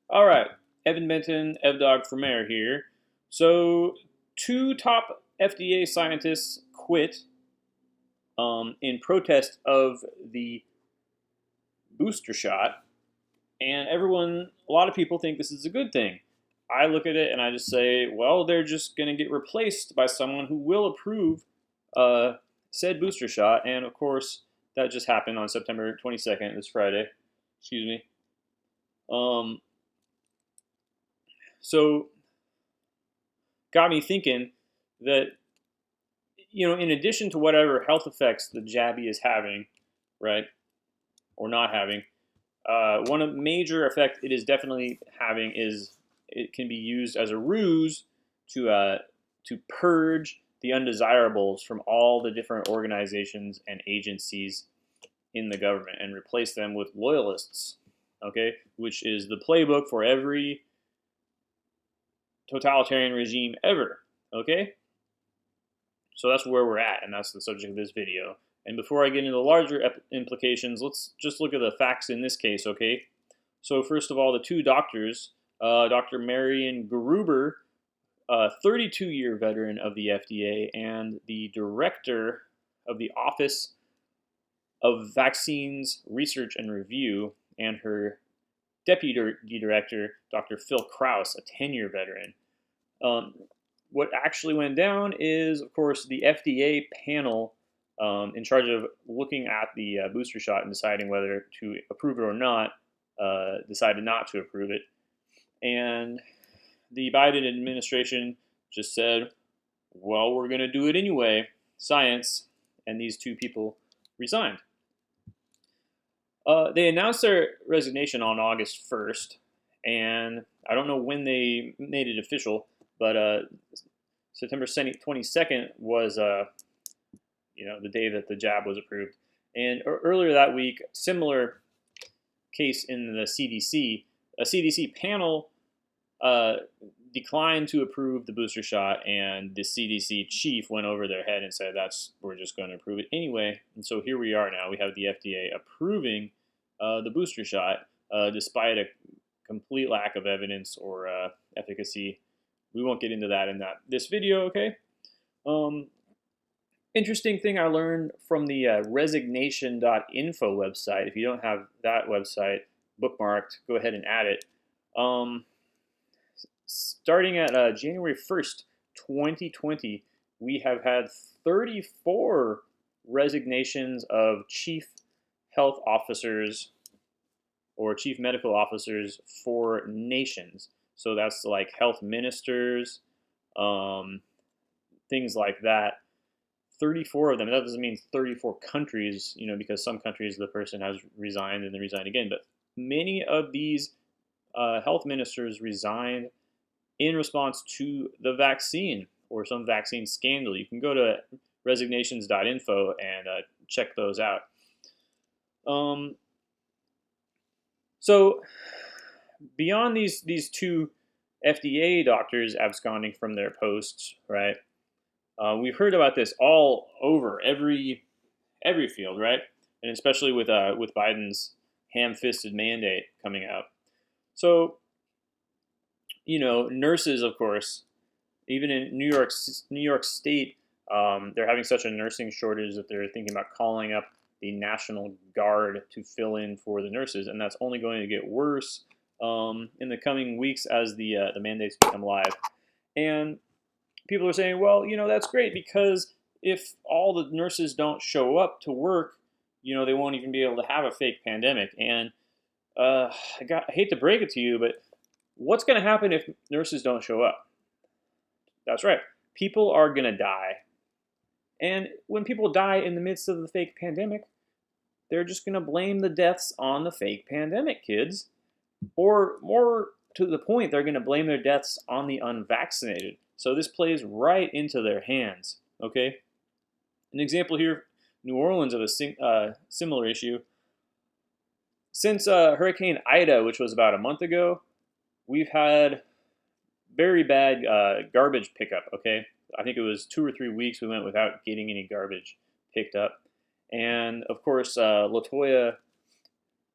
All right, Evan Benton, Dogg for mayor here. So, two top FDA scientists quit in protest of the booster shot, and a lot of people think this is a good thing. I look at it and I just say, well, they're just going to get replaced by someone who will approve uh, said booster shot, and of course, that just happened on September 22nd, this Friday. Excuse me. Um, so got me thinking that in addition to whatever health effects the jabby is having, right, or not having, one of major effect it is definitely having is it can be used as a ruse to purge the undesirables from all the different organizations and agencies in the government and replace them with loyalists. Okay, which is the playbook for every totalitarian regime ever. Okay, so that's where we're at, and that's the subject of this video. And before I get into the larger implications, let's just look at the facts in this case, okay? So first of all, the two doctors, Dr. Marion Gruber, a 32-year veteran of the FDA, and the director of the Office of Vaccines Research and Review, and her deputy director, Dr. Phil Krause, a 10-year veteran. What actually went down is, of course, the FDA panel in charge of looking at the booster shot and deciding whether to approve it or not, decided not to approve it. And the Biden administration just said, well, we're going to do it anyway, science, and these two people resigned. They announced their resignation on August 1st, and I don't know when they made it official, but September 22nd was the day that the jab was approved. And earlier that week, similar case in the CDC, a CDC panel declined to approve the booster shot, and the CDC chief went over their head and said, we're just going to approve it anyway. And so here we are now. We have the FDA approving the booster shot, despite a complete lack of evidence or efficacy. We won't get into that in this video, okay? Interesting thing I learned from the resignation.info website. If you don't have that website bookmarked, go ahead and add it. Starting at January 1st, 2020, we have had 34 resignations of chief health officers or chief medical officers for nations. So that's like health ministers, things like that. 34 of them. That doesn't mean 34 countries, because some countries the person has resigned and then resigned again. But many of these health ministers resigned in response to the vaccine or some vaccine scandal. You can go to resignations.info and check those out. So beyond these two FDA doctors absconding from their posts, right? We've heard about this all over every field, right? And especially with Biden's ham-fisted mandate coming out. So, nurses, of course, even in New York State, they're having such a nursing shortage that they're thinking about calling up the National Guard to fill in for the nurses, and that's only going to get worse in the coming weeks as the mandates become live. And people are saying, well, that's great because if all the nurses don't show up to work, they won't even be able to have a fake pandemic. And I hate to break it to you, but what's going to happen if nurses don't show up? That's right. People are going to die. And when people die in the midst of the fake pandemic, they're just going to blame the deaths on the fake pandemic, kids. Or more to the point, they're going to blame their deaths on the unvaccinated. So this plays right into their hands, okay? An example here, New Orleans, of a similar issue. Since Hurricane Ida, which was about a month ago, we've had very bad garbage pickup, okay? I think it was 2 or 3 weeks we went without getting any garbage picked up. And, of course, LaToya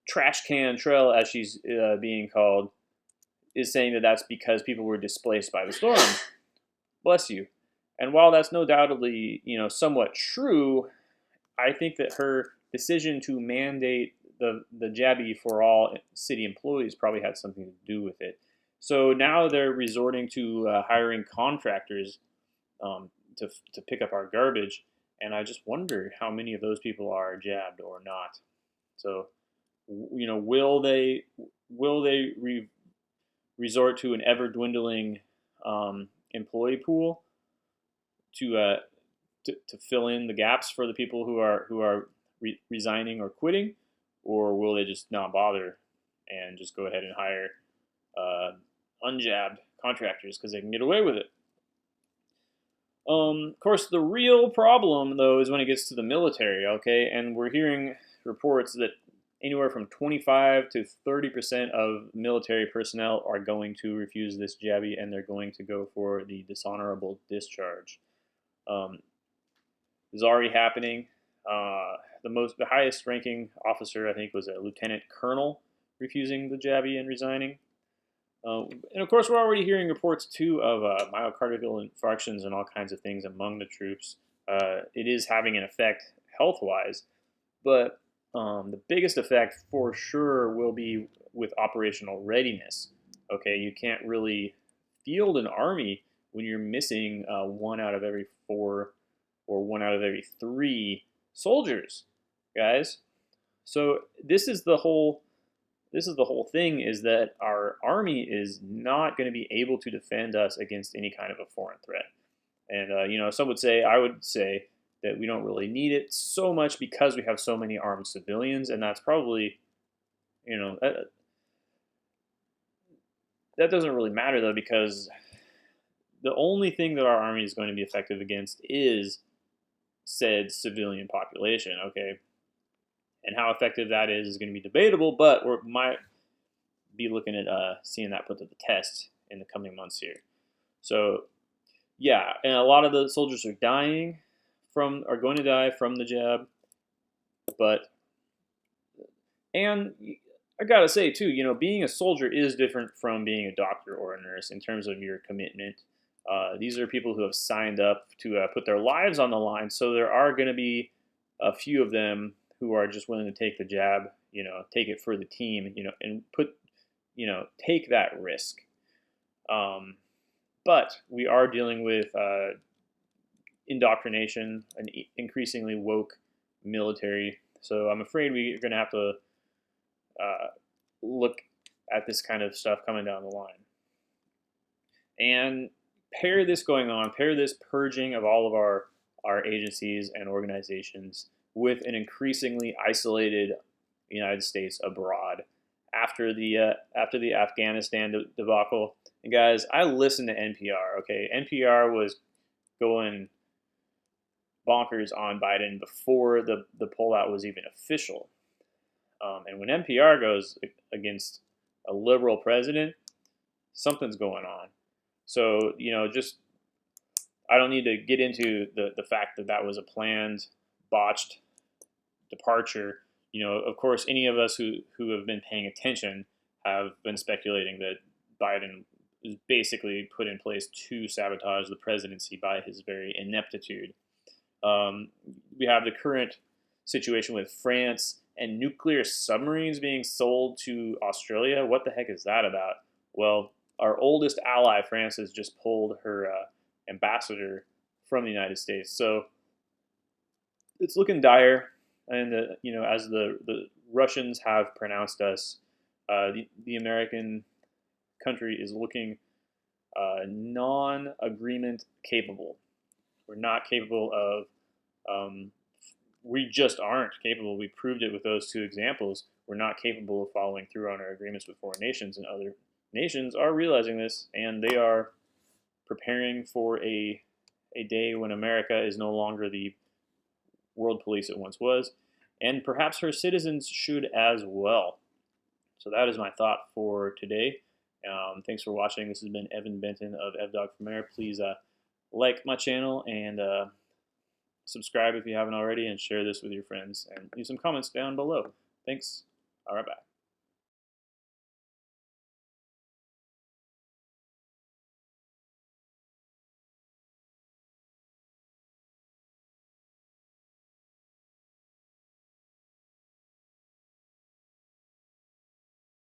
Trash Can Trail, as she's being called, is saying that that's because people were displaced by the storm. Bless you. And while that's no doubtedly, somewhat true, I think that her decision to mandate the jabby for all city employees probably had something to do with it. So now they're resorting to hiring contractors to pick up our garbage, and I just wonder how many of those people are jabbed or not. So, will they resort to an ever dwindling employee pool to fill in the gaps for the people who are resigning or quitting, or will they just not bother and just go ahead and hire unjabbed contractors because they can get away with it? Of course, the real problem, though, is when it gets to the military, okay? And we're hearing reports that anywhere from 25 to 30% of military personnel are going to refuse this jabby, and they're going to go for the dishonorable discharge. This is already happening. The highest ranking officer, I think, was a lieutenant colonel refusing the jabby and resigning. And of course, we're already hearing reports too of myocardial infarctions and all kinds of things among the troops. It is having an effect health-wise, but the biggest effect for sure will be with operational readiness. Okay, you can't really field an army when you're missing 1 out of every 4 or 1 out of every 3 soldiers, guys. So this is the whole thing, is that our army is not going to be able to defend us against any kind of a foreign threat. And I would say that we don't really need it so much because we have so many armed civilians, and that's probably, that doesn't really matter though, because the only thing that our army is going to be effective against is said civilian population, okay? And how effective that is going to be debatable, but we might be looking at seeing that put to the test in the coming months here. So, yeah, and a lot of the soldiers are going to die from the jab. And I gotta say too, being a soldier is different from being a doctor or a nurse in terms of your commitment. These are people who have signed up to put their lives on the line, so there are going to be a few of them who are just willing to take the jab, take it for the team, and take that risk. But we are dealing with indoctrination, an increasingly woke military. So I'm afraid we're going to have to look at this kind of stuff coming down the line. And pair this purging of all of our agencies and organizations with an increasingly isolated United States abroad after the Afghanistan debacle. And guys, I listened to NPR. Okay, NPR was going bonkers on Biden before the pullout was even official. And when NPR goes against a liberal president, something's going on. So, I don't need to get into the fact that was a planned, botched departure. Of course, any of us who have been paying attention have been speculating that Biden is basically put in place to sabotage the presidency by his very ineptitude. We have the current situation with France and nuclear submarines being sold to Australia. What the heck is that about? Well, our oldest ally, France, has just pulled her ambassador from the United States. So it's looking dire. And, as the Russians have pronounced us, the American country is looking non-agreement capable. We're not capable of, we just aren't capable. We proved it with those 2 examples. We're not capable of following through on our agreements with foreign nations, and other nations are realizing this, and they are preparing for a day when America is no longer the world police it once was, and perhaps her citizens should as well. So that is my thought for today. Thanks for watching. This has been Evan Benton of Dogg for Mayor. Please like my channel and subscribe if you haven't already, and share this with your friends, and leave some comments down below. Thanks. All right, bye.